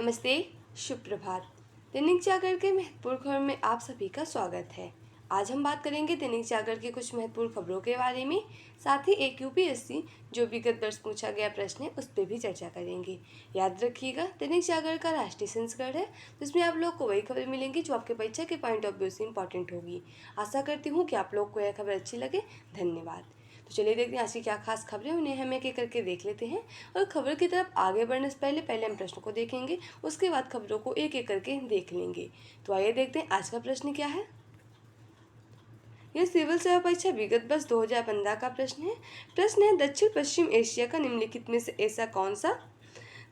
नमस्ते, शुभ प्रभात। दैनिक जागरण के महत्वपूर्ण खबर में आप सभी का स्वागत है। आज हम बात करेंगे दैनिक जागरण की कुछ महत्वपूर्ण खबरों के बारे में, साथ ही एक यूपीएससी जो विगत वर्ष पूछा गया प्रश्न है उस पर भी चर्चा करेंगे। याद रखिएगा, दैनिक जागरण का राष्ट्रीय संस्करण है, जिसमें आप लोग को वही खबर मिलेंगी जो आपके परीक्षा के पॉइंट ऑफ व्यू से इंपॉर्टेंट होगी। आशा करती हूँ कि आप लोग को यह खबर अच्छी लगे। धन्यवाद। तो चलिए देखते हैं आज की क्या खास खबरें, उन्हें हम एक एक करके देख लेते हैं। और खबर की तरफ आगे बढ़ने से पहले हम प्रश्न को देखेंगे, उसके बाद खबरों को एक एक करके देख लेंगे। तो आइए देखते हैं आज का प्रश्न क्या है। यह सिविल सेवा परीक्षा विगत वर्ष 2015 का प्रश्न है। प्रश्न है, दक्षिण पश्चिम एशिया का निम्नलिखित में से ऐसा कौन सा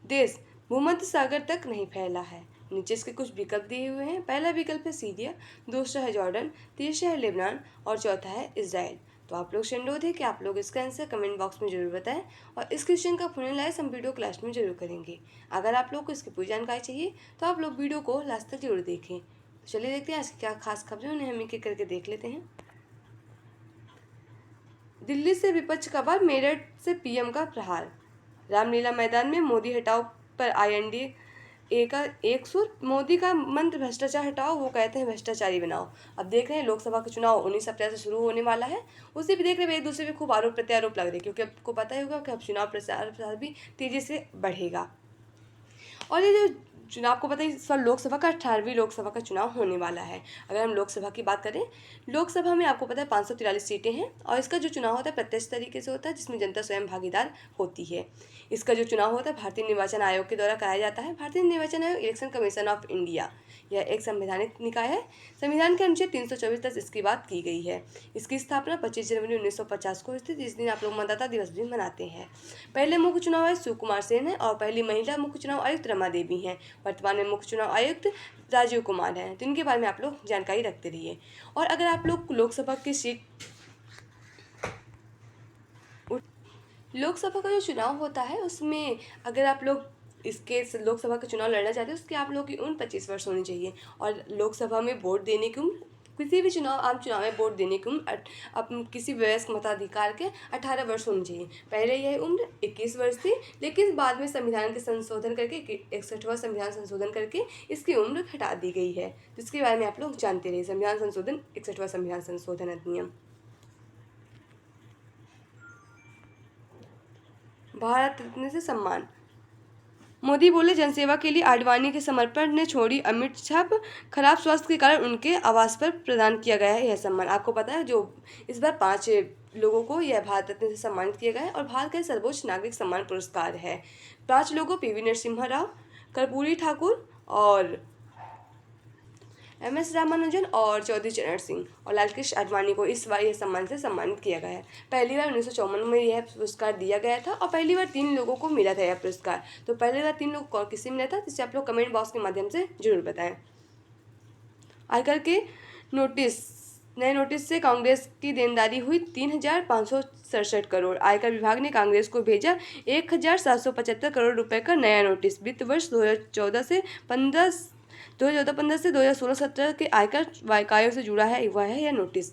देश भूमध्य सागर तक नहीं फैला है। नीचे इसके कुछ विकल्प दिए हुए हैं। पहला विकल्प है सीरिया, दूसरा है जॉर्डन, तीसरा है लेबनान और चौथा है इजराइल। तो आप लोग से अनुरोध है कि आप लोग इसका आंसर कमेंट बॉक्स में जरूर बताएं और इस क्वेश्चन का फाइनलाइज हम वीडियो क्लास में जरूर करेंगे। अगर आप लोग को इसकी पूरी जानकारी चाहिए तो आप लोग वीडियो को लास्ट तक जरूर देखें। तो चलिए देखते हैं आज क्या खास खबरें, उन्हें हम एक एक करके देख लेते हैं। दिल्ली से विपक्ष का वार, मेरठ से पीएम का प्रहार। रामलीला मैदान में मोदी हटाओ पर INDA का एक सुर। मोदी का मंत्र भ्रष्टाचार हटाओ, वो कहते हैं भ्रष्टाचारी बनाओ। अब देख रहे हैं लोकसभा का चुनाव 19 अप्रैल से शुरू होने वाला है। उसे भी देख रहे हैं एक दूसरे पे खूब आरोप प्रत्यारोप लग रहे हैं, क्योंकि आपको पता ही होगा कि अब चुनाव प्रचार भी तेजी से बढ़ेगा। और ये जो चुनाव को पता है, इस बार लोकसभा का 18वीं लोकसभा का चुनाव होने वाला है। अगर हम लोकसभा की बात करें, लोकसभा में आपको पता है 543 सीटें हैं और इसका जो चुनाव होता है प्रत्यक्ष तरीके से होता है, जिसमें जनता स्वयं भागीदार होती है। इसका जो चुनाव होता है भारतीय निर्वाचन आयोग के द्वारा कराया जाता है। भारतीय निर्वाचन आयोग इलेक्शन कमीशन ऑफ इंडिया, यह एक संवैधानिक निकाय है। संविधान के अनुच्छेद 324 तक इसकी बात की गई है। इसकी स्थापना 25 जनवरी 1950 को हुई थी, जिस दिन आप लोग मतदाता दिवस भी मनाते हैं। पहले मुख्य चुनाव आयुक्त सुकुमार सेन है और पहली महिला मुख्य चुनाव आयुक्त रमा देवी हैं। वर्तमान में मुख्य चुनाव आयुक्त राजीव कुमार हैं। तो इनके बारे में आप लोग जानकारी रखते रहिए। और अगर आप लोग लोकसभा का जो चुनाव होता है, उसमें अगर आप लोग इसके लोकसभा का चुनाव लड़ना चाहते हैं, उसकी आप लोग की उम्र 25 वर्ष होनी चाहिए। और लोकसभा में वोट देने की उम्र, किसी भी आम चुनाव में वोट देने की उम्र किसी वयस्क मताधिकार के 18 वर्ष होनी चाहिए। पहले यह उम्र 21 वर्ष थी, लेकिन बाद में संविधान के संशोधन करके 61वां संविधान संशोधन करके इसकी उम्र घटा दी गई है। तो इसके बारे में आप लोग जानते रहिए। संविधान संशोधन 61वां संविधान संशोधन अधिनियम। भारत रत्न से सम्मान। मोदी बोले, जनसेवा के लिए आडवाणी के समर्पण ने छोड़ी अमिट छाप। खराब स्वास्थ्य के कारण उनके आवास पर प्रदान किया गया है यह सम्मान। आपको पता है, जो इस बार 5 लोगों को यह भारत रत्न से सम्मानित किया गया है और भारत का सर्वोच्च नागरिक सम्मान पुरस्कार है। 5 लोगों, PV नरसिम्हा राव, कर्पूरी ठाकुर और MS रामानुजन और चौधरी चरण सिंह और लालकृष्ण आडवाणी को इस बार यह सम्मान से सम्मानित किया गया है। पहली बार 1954 में यह पुरस्कार दिया गया था और पहली बार 3 लोगों को मिला था यह पुरस्कार। तो पहली बार 3 लोगों को किसे मिला था, जिसे आप लोग कमेंट बॉक्स के माध्यम से जरूर बताएं। आयकर के नए नोटिस से कांग्रेस की देनदारी हुई 3,567 करोड़। आयकर विभाग ने कांग्रेस को भेजा 1,775 करोड़ रुपए का नया नोटिस। वित्त वर्ष 2014 से 2016-17 के आयकर वायकायों से जुड़ा है हुआ है यह नोटिस।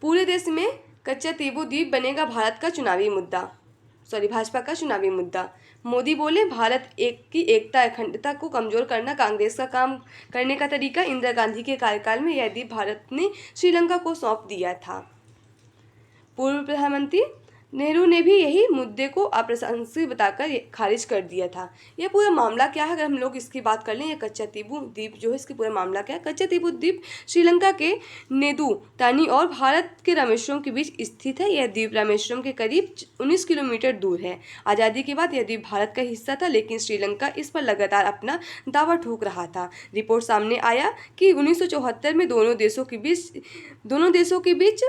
पूरे देश में कच्चा तीबू द्वीप बनेगा भाजपा का चुनावी मुद्दा। मोदी बोले, भारत की एकता अखंडता को कमजोर करना कांग्रेस का काम करने का तरीका। इंदिरा गांधी के कार्यकाल में यह द्वीप भारत ने श्रीलंका को सौंप दिया था। पूर्व प्रधानमंत्री नेहरू ने भी यही मुद्दे को अप्रासंगिक बताकर खारिज कर दिया था। यह पूरा मामला क्या है, अगर हम लोग इसकी बात कर लें, यह कच्चा तीबू द्वीप जो है, इसकी पूरा मामला क्या है। कच्चा तीबू द्वीप श्रीलंका के नेदू तानी और भारत के रामेश्वरम के बीच स्थित है। यह द्वीप रामेश्वरम के करीब 19 किलोमीटर दूर है। आज़ादी के बाद यह द्वीप भारत का हिस्सा था, लेकिन श्रीलंका इस पर लगातार अपना दावा ठोक रहा था। रिपोर्ट सामने आया कि 1974 में दोनों देशों के बीच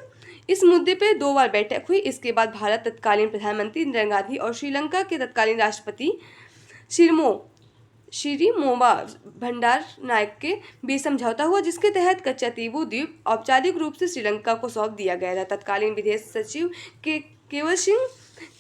इस मुद्दे पर 2 बार बैठक हुई। इसके बाद भारत तत्कालीन प्रधानमंत्री इंदिरा गांधी और श्रीलंका के तत्कालीन राष्ट्रपति श्रीमोवा भंडार नायक के बीच समझौता हुआ, जिसके तहत कच्चा तीबू द्वीप औपचारिक रूप से श्रीलंका को सौंप दिया गया था। तत्कालीन विदेश सचिव केवल सिंह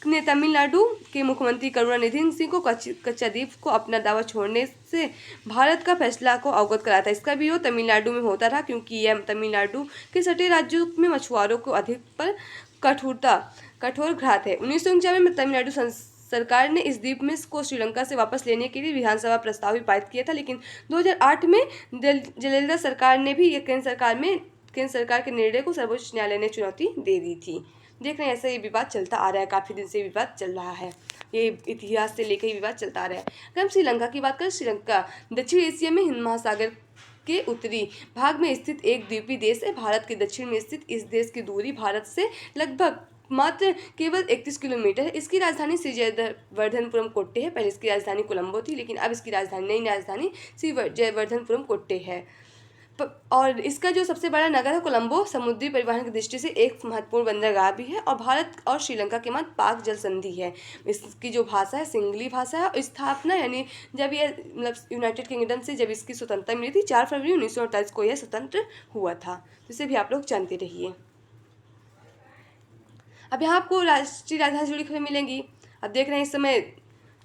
ने तमिलनाडु के मुख्यमंत्री करुणानिधि सिंह को कच्चा द्वीप को अपना दावा छोड़ने से भारत का फैसला को अवगत कराया था। इसका विरोध तमिलनाडु में होता रहा, क्योंकि यह तमिलनाडु के सटे राज्यों में मछुआरों को अधिक पर कठोरता कठोर घात है। 1951 में तमिलनाडु सरकार ने इस द्वीप में को श्रीलंका से वापस लेने के लिए विधानसभा प्रस्ताव भी पारित किया था, लेकिन 2008 में जयललिता सरकार ने भी केंद्र सरकार के निर्णय को सर्वोच्च न्यायालय ने चुनौती दे दी थी। देख रहे हैं ऐसा ये विवाद चलता आ रहा है, काफ़ी दिन से ये विवाद चल रहा है, ये इतिहास से लेकर ही विवाद चलता आ रहा है। अगर हम श्रीलंका की बात करें, श्रीलंका दक्षिण एशिया में हिंद महासागर के उत्तरी भाग में स्थित एक द्वीपीय देश है। भारत के दक्षिण में स्थित इस देश की दूरी भारत से लगभग मात्र केवल 31 किलोमीटर है। इसकी राजधानी श्री जयवर्धनपुरम कोट्टे है। पहले इसकी राजधानी कोलंबो थी, लेकिन अब इसकी नई राजधानी श्री जयवर्धनपुरम कोट्टे है। और इसका जो सबसे बड़ा नगर है कोलंबो, समुद्री परिवहन की दृष्टि से एक महत्वपूर्ण बंदरगाह भी है और भारत और श्रीलंका के मध्य पाक जल संधि है। इसकी जो भाषा है सिंगली भाषा है। और स्थापना यानी जब ये मतलब यूनाइटेड किंगडम से जब इसकी स्वतंत्रता मिली थी 4 फरवरी 1948 को यह स्वतंत्र हुआ था। जिसे भी आप लोग जानते रहिए। अब यहाँ आपको राष्ट्रीय राजधानी से जुड़ी खबरें मिलेंगी। अब देख रहे हैं इस समय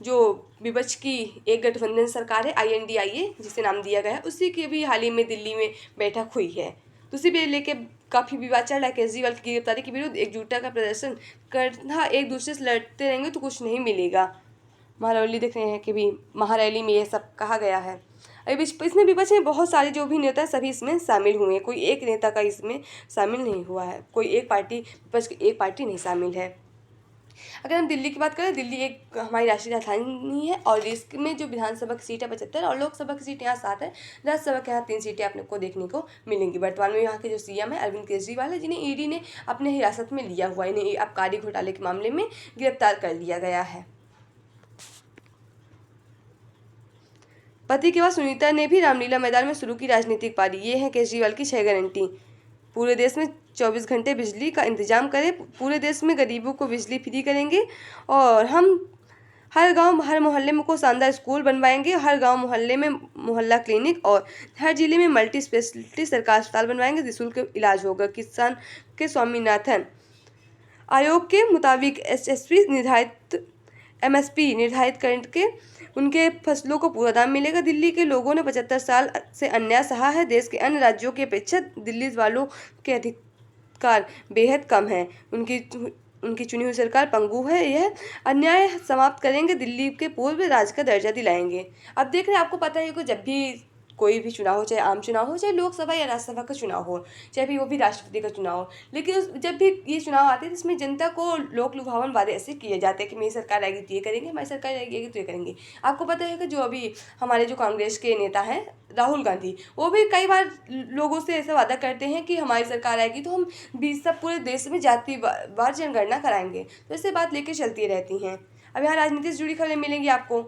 जो विपक्ष की एक गठबंधन सरकार है INDIA जिसे नाम दिया गया है, उसी की भी हाल ही में दिल्ली में बैठक हुई है। तो उसी भी लेके काफ़ी विवाद चल रहा है। केजरीवाल की गिरफ्तारी के विरुद्ध एकजुटता का प्रदर्शन करना, एक दूसरे से लड़ते रहेंगे तो कुछ नहीं मिलेगा। महारैली देख रहे हैं कि भी महारैली में यह सब कहा गया है। अभी इसमें विपक्ष में बहुत सारे जो भी नेता सभी इसमें शामिल हुए हैं, कोई एक नेता का इसमें शामिल नहीं हुआ है, कोई एक पार्टी विपक्ष की एक पार्टी नहीं शामिल है। अगर हम दिल्ली की बात करें, दिल्ली एक हमारी राष्ट्रीय राजधानी है और इसमें जो विधानसभा की सीट है 75 और लोकसभा की सीट यहाँ 7 है। राज्यसभा के यहाँ 3 सीटें आपने को देखने को मिलेंगी। वर्तमान में यहाँ के जो CM है अरविंद केजरीवाल है, जिन्हें ED ने अपने हिरासत में लिया हुआ है। इन्हें आबकारी घोटाले के मामले में गिरफ्तार कर लिया गया है। पति के बाद सुनीता ने भी रामलीला मैदान में शुरू की राजनीतिक पारी। ये है केजरीवाल की 6 गारंटी। पूरे देश में 24 घंटे बिजली का इंतजाम करें, पूरे देश में गरीबों को बिजली फ्री करेंगे और हम हर गांव हर मोहल्ले में को शानदार स्कूल बनवाएंगे, हर गांव मोहल्ले में मोहल्ला क्लिनिक और हर जिले में मल्टी स्पेशलिटी सरकारी अस्पताल बनवाएंगे, निःशुल्क इलाज होगा। किसान के स्वामीनाथन आयोग के मुताबिक MSP निर्धारित करके उनके फसलों को पूरा दाम मिलेगा। दिल्ली के लोगों ने 75 साल से अन्याय सहा है। देश के अन्य राज्यों की अपेक्षा दिल्ली वालों के अधिकार बेहद कम है। उनकी चुनी हुई सरकार पंगु है। यह अन्याय समाप्त करेंगे, दिल्ली के पूर्व राज्य का दर्जा दिलाएंगे। अब देख रहे हैं, आपको पता है कि जब भी कोई भी चुनाव हो, चाहे आम चुनाव हो, चाहे लोकसभा या राज्यसभा का चुनाव हो, चाहे भी वो भी राष्ट्रपति का चुनाव हो, लेकिन जब भी ये चुनाव आते हैं तो इसमें जनता को लोक लुभावन वादे ऐसे किए जाते हैं कि मेरी सरकार आएगी तो ये करेंगे, हमारी सरकार आएगी तो ये करेंगे। आपको पता है कि जो अभी हमारे जो कांग्रेस के नेता हैं राहुल गांधी, वो भी कई बार लोगों से ऐसा वादा करते हैं कि हमारी सरकार आएगी तो हम सब पूरे देश में जातिवार जनगणना कराएंगे। तो ऐसे बात लेकर चलती रहती हैं। अब यहाँ राजनीति से जुड़ी खबरें मिलेंगी आपको।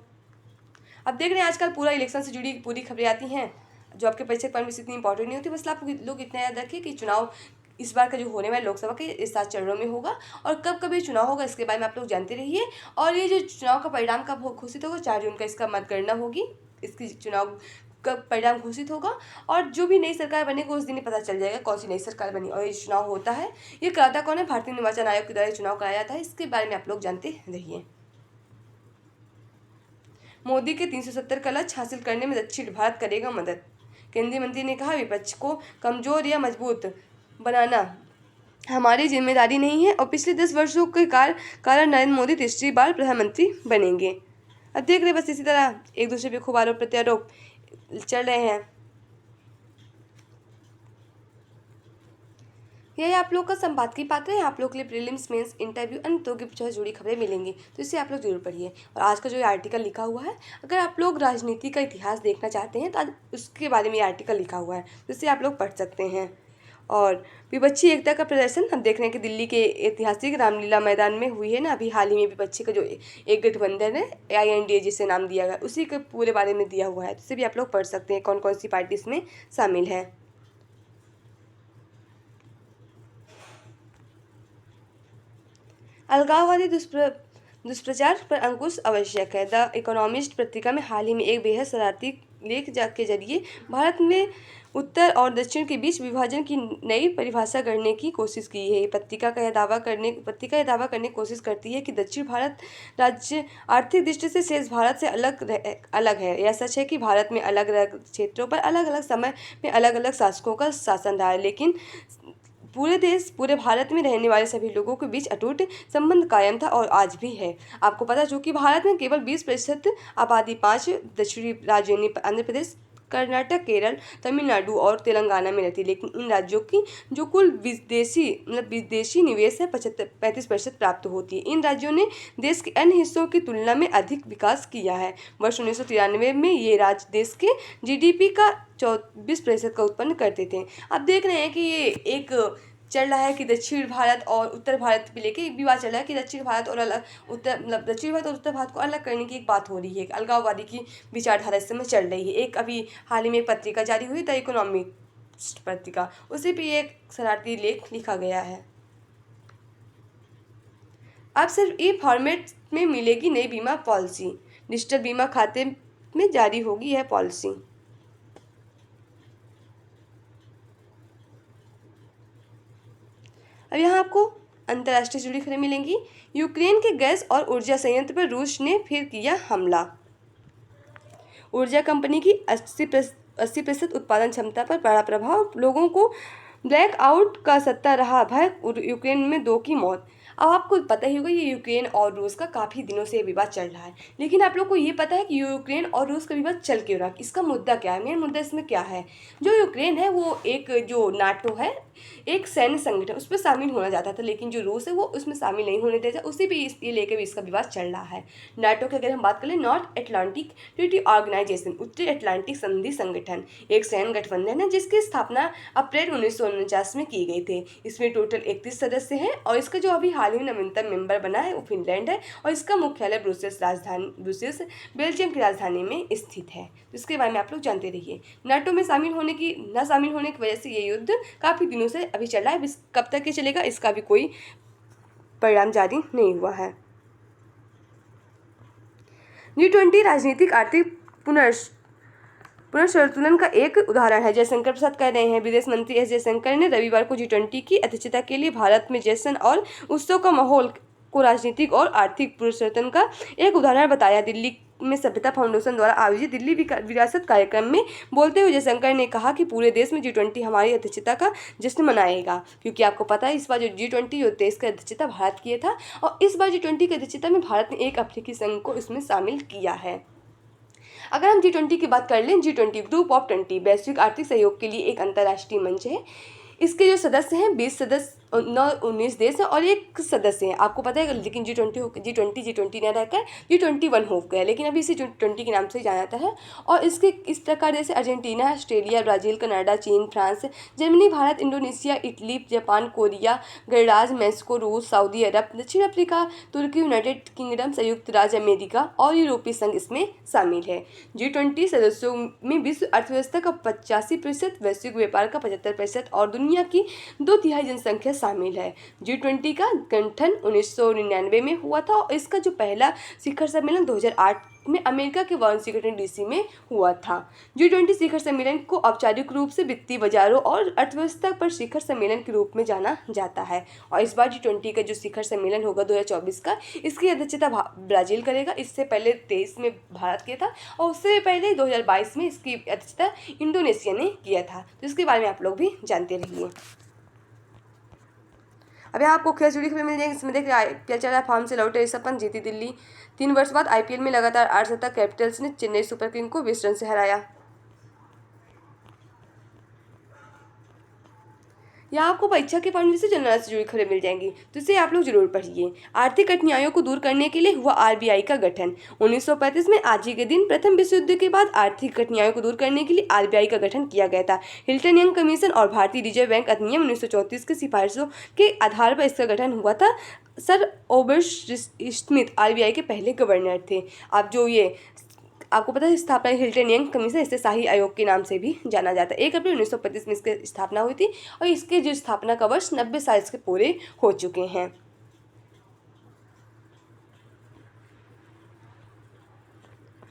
अब देख रहे हैं आजकल पूरा इलेक्शन से जुड़ी पूरी खबरें आती हैं जो आपके परीक्षा पेपर में इतनी इंपॉर्टेंट नहीं होती। बस आप लोग इतना याद रखिए कि चुनाव इस बार का जो होने वाला लोकसभा के इस 7 चरणों में होगा और कब कब ये चुनाव होगा इसके बारे में आप लोग जानते रहिए। और ये जो चुनाव का परिणाम कब घोषित होगा, 4 जून का इसका मतगणना होगी, इसकी चुनाव का परिणाम घोषित होगा और जो भी नई सरकार बनेगी उस दिन ही पता चल जाएगा कौन सी नई सरकार बनी। और ये चुनाव होता है, ये कराता कौन है, भारतीय निर्वाचन आयोग के द्वारा चुनाव कराया जाता है। इसके बारे में आप लोग जानते रहिए। मोदी के 370 का लक्ष्य हासिल करने में दक्षिण भारत करेगा मदद। केंद्रीय मंत्री ने कहा, विपक्ष को कमजोर या मजबूत बनाना हमारी जिम्मेदारी नहीं है और पिछले 10 वर्षों के कारण नरेंद्र मोदी तीसरी बार प्रधानमंत्री बनेंगे। अब देख रहे बस इसी तरह एक दूसरे पे खूब आरोप प्रत्यारोप चल रहे हैं। यही आप लोग का संपादकीय पात्र है। आप लोग के लिए प्रीलिम्स, मेंस, इंटरव्यू अन्य की जुड़ी खबरें मिलेंगी, तो इससे आप लोग जरूर पढ़िए। और आज का जो आर्टिकल लिखा हुआ है, अगर आप लोग राजनीति का इतिहास देखना चाहते हैं तो आज उसके बारे में ये आर्टिकल लिखा हुआ है, जिससे आप लोग पढ़ सकते हैं। और विपक्षी एकता का प्रदर्शन हम देख रहे हैं कि दिल्ली के ऐतिहासिक रामलीला मैदान में हुई है ना। अभी हाल ही में विपक्षी का जो एक गठबंधन है INDA जिसे नाम दिया गया, उसी के पूरे बारे में दिया हुआ है, जिससे भी आप लोग पढ़ सकते हैं कौन कौन सी पार्टी इसमें शामिल है। अलगाववादी दुष्प्रचार पर अंकुश आवश्यक है। द इकोनॉमिस्ट पत्रिका में हाल ही में एक बेहद शरारती लेख के जरिए भारत में उत्तर और दक्षिण के बीच विभाजन की नई परिभाषा करने की कोशिश की है। पत्रिका यह दावा करने की कोशिश करती है कि दक्षिण भारत राज्य आर्थिक दृष्टि से शेष भारत से अलग है। यह सच है कि भारत में अलग अलग क्षेत्रों पर अलग अलग समय में अलग अलग शासकों का शासन रहा है, लेकिन पूरे भारत में रहने वाले सभी लोगों के बीच अटूट संबंध कायम था और आज भी है। आपको पता है चूंकि भारत में केवल 20% आबादी 5 दक्षिणी राज्यों आंध्र प्रदेश, कर्नाटक, केरल, तमिलनाडु और तेलंगाना में रहती है, लेकिन इन राज्यों की जो कुल विदेशी निवेश है 35% प्राप्त होती है। इन राज्यों ने देश के अन्य हिस्सों की तुलना में अधिक विकास किया है। वर्ष 1993 में ये राज्य देश के जीडीपी का 24% का उत्पन्न करते थे। अब देख रहे हैं कि ये एक चल रहा है कि दक्षिण भारत और उत्तर भारत भी लेके विवाद चल रहा है कि दक्षिण भारत और दक्षिण भारत और उत्तर भारत को अलग करने की एक बात हो रही है। अलगाववादी की विचारधारा इस समय चल रही है। एक अभी हाल ही में एक पत्रिका जारी हुई द इकोनॉमिस्ट पत्रिका, उसी पे एक शरारती लेख लिखा गया है। अब सिर्फ ई फॉर्मेट में मिलेगी नई बीमा पॉलिसी, डिजिटल बीमा खाते में जारी होगी यह पॉलिसी। अब यहाँ आपको अंतर्राष्ट्रीय जुड़ी खबरें मिलेंगी। यूक्रेन के गैस और ऊर्जा संयंत्र पर रूस ने फिर किया हमला। ऊर्जा कंपनी की 80% उत्पादन क्षमता पर पड़ा प्रभाव, लोगों को ब्लैकआउट का सत्ता रहा भय, यूक्रेन में 2 की मौत। अब आपको पता ही होगा ये यूक्रेन और रूस का काफ़ी दिनों से विवाद चल रहा है, लेकिन आप लोग को ये पता है कि यूक्रेन और रूस का विवाद चल क्यों रहा है, इसका मुद्दा क्या है, मेन मुद्दा इसमें क्या है। जो यूक्रेन है वो एक जो नाटो है एक सैन्य संगठन, उस पर शामिल होना चाहता था, लेकिन जो रूस है वो उसमें शामिल नहीं होने देता, उसी पे ये लेकर भी इसका विवाद चल रहा है। नाटो की अगर हम बात करें, नॉर्थ अटलांटिक ट्रीटी ऑर्गेनाइजेशन, उत्तरी अटलांटिक संधि संगठन, एक सैन्य गठबंधन है जिसकी स्थापना अप्रैल 1949 में की गई थी। इसमें टोटल 31 सदस्य हैं और इसका जो अभी हाल ही में नवीनतम मेंबर बना है वो फिनलैंड है और इसका मुख्यालय ब्रुसेल्स बेल्जियम की राजधानी में स्थित है। तो इसके बारे में आप लोग जानते रहिए। नाटो में शामिल होने की वजह से ये युद्ध काफ़ी दिनों से अभी चल रहा है। कब तक ये चलेगा इसका भी कोई परिणाम जारी नहीं हुआ है। G20 राजनीतिक आर्थिक पुनर्संतुलन का एक उदाहरण है, जयशंकर प्रसाद कह रहे हैं। विदेश मंत्री एस जयशंकर ने रविवार को G20 की अध्यक्षता के लिए भारत में जश्न और उत्सव का माहौल को राजनीतिक और आर्थिक पुनर्संतुलन का एक उदाहरण बताया। दिल्ली में सभ्यता फाउंडेशन द्वारा आयोजित दिल्ली विरासत कार्यक्रम में बोलते हुए जयशंकर ने कहा कि पूरे देश में G20 हमारी अध्यक्षता का जश्न मनाएगा, क्योंकि आपको पता है इस बार जो G20 जो देश का अध्यक्षता भारत किया था और इस बार G20 की अध्यक्षता में भारत ने एक अफ्रीकी संघ को इसमें शामिल किया है। अगर हम G20 की बात कर लें, G20 ग्रुप ऑफ 20 वैश्विक आर्थिक सहयोग के लिए एक अंतर्राष्ट्रीय मंच है। इसके जो सदस्य हैं 20 सदस्य 19 देश हैं और एक सदस्य हैं, आपको पता है। लेकिन G20 न रहकर G21 हो गया, लेकिन अभी इसे G20 के नाम से जाना जाता है। और इसके इस प्रकार जैसे अर्जेंटीना, ऑस्ट्रेलिया, ब्राज़ील, कनाडा, चीन, France, Germany, Bharat, Indonesia, Italy, Japan, Korea, गणराज्य मैक्सिको, रूस, सऊदी अरब, दक्षिण अफ्रीका, तुर्की, यूनाइटेड किंगडम, संयुक्त राज्य अमेरिका और यूरोपीय संघ इसमें शामिल है। G20 सदस्यों में विश्व अर्थव्यवस्था का 85%, वैश्विक व्यापार का 75% और दुनिया की 2/3 जनसंख्या शामिल है। G20 का गठन 1999 में हुआ था और इसका जो पहला शिखर सम्मेलन 2008 में अमेरिका के वाशिंगटन DC में हुआ था। G20 शिखर सम्मेलन को औपचारिक रूप से वित्तीय बाजारों और अर्थव्यवस्था पर शिखर सम्मेलन के रूप में जाना जाता है और इस बार G20 का जो शिखर सम्मेलन होगा 2024 का, इसकी अध्यक्षता ब्राज़ील करेगा। इससे पहले 23 में भारत किया था और उससे पहले 2022 में इसकी अध्यक्षता इंडोनेशिया ने किया था। तो इसके बारे में आप लोग भी जानते रहिए। अब यहाँ आपको खेल जुड़ी खबरें मिल जाएंगी। इसमें देखिए IPL चल रहा है, फॉर्म से लौटे ऋषभ पंत, जीती दिल्ली। 3 वर्ष बाद IPL में लगातार 8 शतक, कैपिटल्स ने चेन्नई सुपर किंग को 20 रन से हराया। यहाँ आपको परीक्षा के पॉइंट से जनरल से जुड़ी खबरें मिल जाएंगी, तो इसे आप लोग जरूर पढ़िए। आर्थिक कठिनाइयों को दूर करने के लिए हुआ RBI का गठन। 1935 में आज ही के दिन प्रथम विश्व युद्ध के बाद आर्थिक कठिनाइयों को दूर करने के लिए RBI का गठन किया गया था। हिल्टन यंग कमीशन और भारतीय रिजर्व बैंक अधिनियम 1934 की सिफारिशों के आधार पर इसका गठन हुआ था। सर ओबर्ट स्मिथ RBI के पहले गवर्नर थे। अब जो ये आपको पता है स्थापना हिल्टन यंग कमीशन, इससे शाही आयोग के नाम से भी जाना जाता है। 1 अप्रैल 1935 में इसकी स्थापना हुई थी और इसके जो स्थापना का वर्ष 90 साल इसके पूरे हो चुके हैं।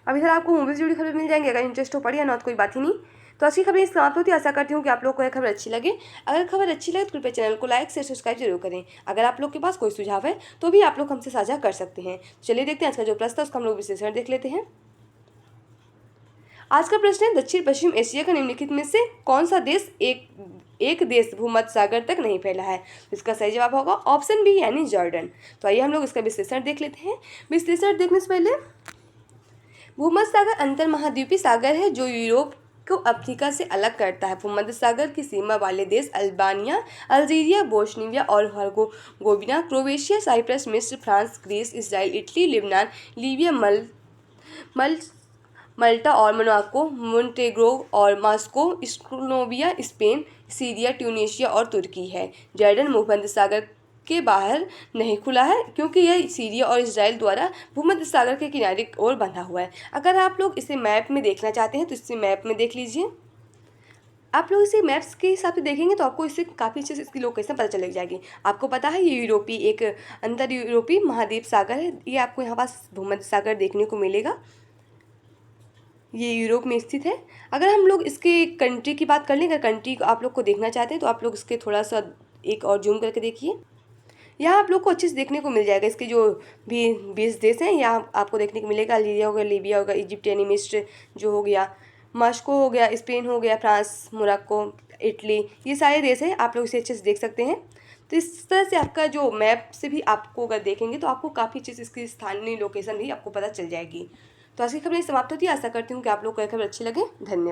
अब इधर आपको मूवी से जुड़ी खबर मिल जाएंगे, अगर इंटरेस्ट हो पढ़िए, नॉट कोई बात ही नहीं। तो आज की खबरें समाप्त होती है। आशा करती हूँ कि आप लोग को यह खबर अच्छी लगे। अगर खबर अच्छी लगे तो कृपया चैनल को लाइक शेयर सब्सक्राइब जरूर करें। अगर आप लोग के पास कोई सुझाव है तो भी आप लोग हमसे साझा कर सकते हैं। चलिए देखते हैं आज का जो प्रश्न है उसका हम लोग विश्लेषण देख लेते हैं। आज का प्रश्न है, दक्षिण पश्चिम एशिया का निम्नलिखित में से कौन सा देश एक एक देश भूमध्य सागर तक नहीं फैला है। इसका सही जवाब होगा ऑप्शन बी यानी जॉर्डन। तो आइए हम लोग इसका विश्लेषण देख लेते हैं। विश्लेषण देखने से पहले भूमध्य सागर अंतर महाद्वीपीय सागर है जो यूरोप को अफ्रीका से अलग करता है। भूमध्य सागर की सीमा वाले देश अल्बानिया, अल्जीरिया, बोस्निया और हर्जेगोविना, क्रोएशिया, साइप्रस, मिस्र, France, Greece, Israel, Italy, Lebanon, Libya, Malta और मोनाको, मोंटेग्रो और Moscow, Slovenia, Spain, Syria, Tunisia और तुर्की है। जॉर्डन भूमध्य सागर के बाहर नहीं खुला है क्योंकि यह सीरिया और इजराइल द्वारा भूमध्य सागर के किनारे की ओर बंधा हुआ है। अगर आप लोग इसे मैप में देखना चाहते हैं तो इसे मैप में देख लीजिए। आप लोग इसे मैप्स के हिसाब से देखेंगे तो आपको इससे काफ़ी अच्छे से इसकी लोकेशन पता चल जाएगी। आपको पता है ये यूरोपीय एक अंतर यूरोपीय महाद्वीप सागर है। ये आपको यहाँ पास भूमध्य सागर देखने को मिलेगा। ये यूरोप में स्थित है। अगर हम लोग इसके कंट्री की बात कर लें, अगर कंट्री को आप लोग को देखना चाहते हैं तो आप लोग इसके थोड़ा सा एक और जूम करके देखिए। यहाँ आप लोग को अच्छे से देखने को मिल जाएगा। इसके जो भी 20 देश हैं यहाँ आपको देखने को मिलेगा। अल्जीरिया हो गया, लीबिया हो गया, इजिप्ट यानी मिस्र जो हो गया, मास्को हो गया, स्पेन हो गया, फ्रांस, मोरक्को, इटली, ये सारे देश हैं। आप लोग इसे अच्छे से देख सकते हैं। तो इस तरह से आपका जो मैप से भी आपको अगर देखेंगे तो आपको काफ़ी अच्छे से इसकी स्थानीय लोकेशन भी आपको पता चल जाएगी। तो आज की खबर समाप्त होती है। आशा करती हूँ कि आप लोग को यह खबर अच्छी लगे। धन्यवाद।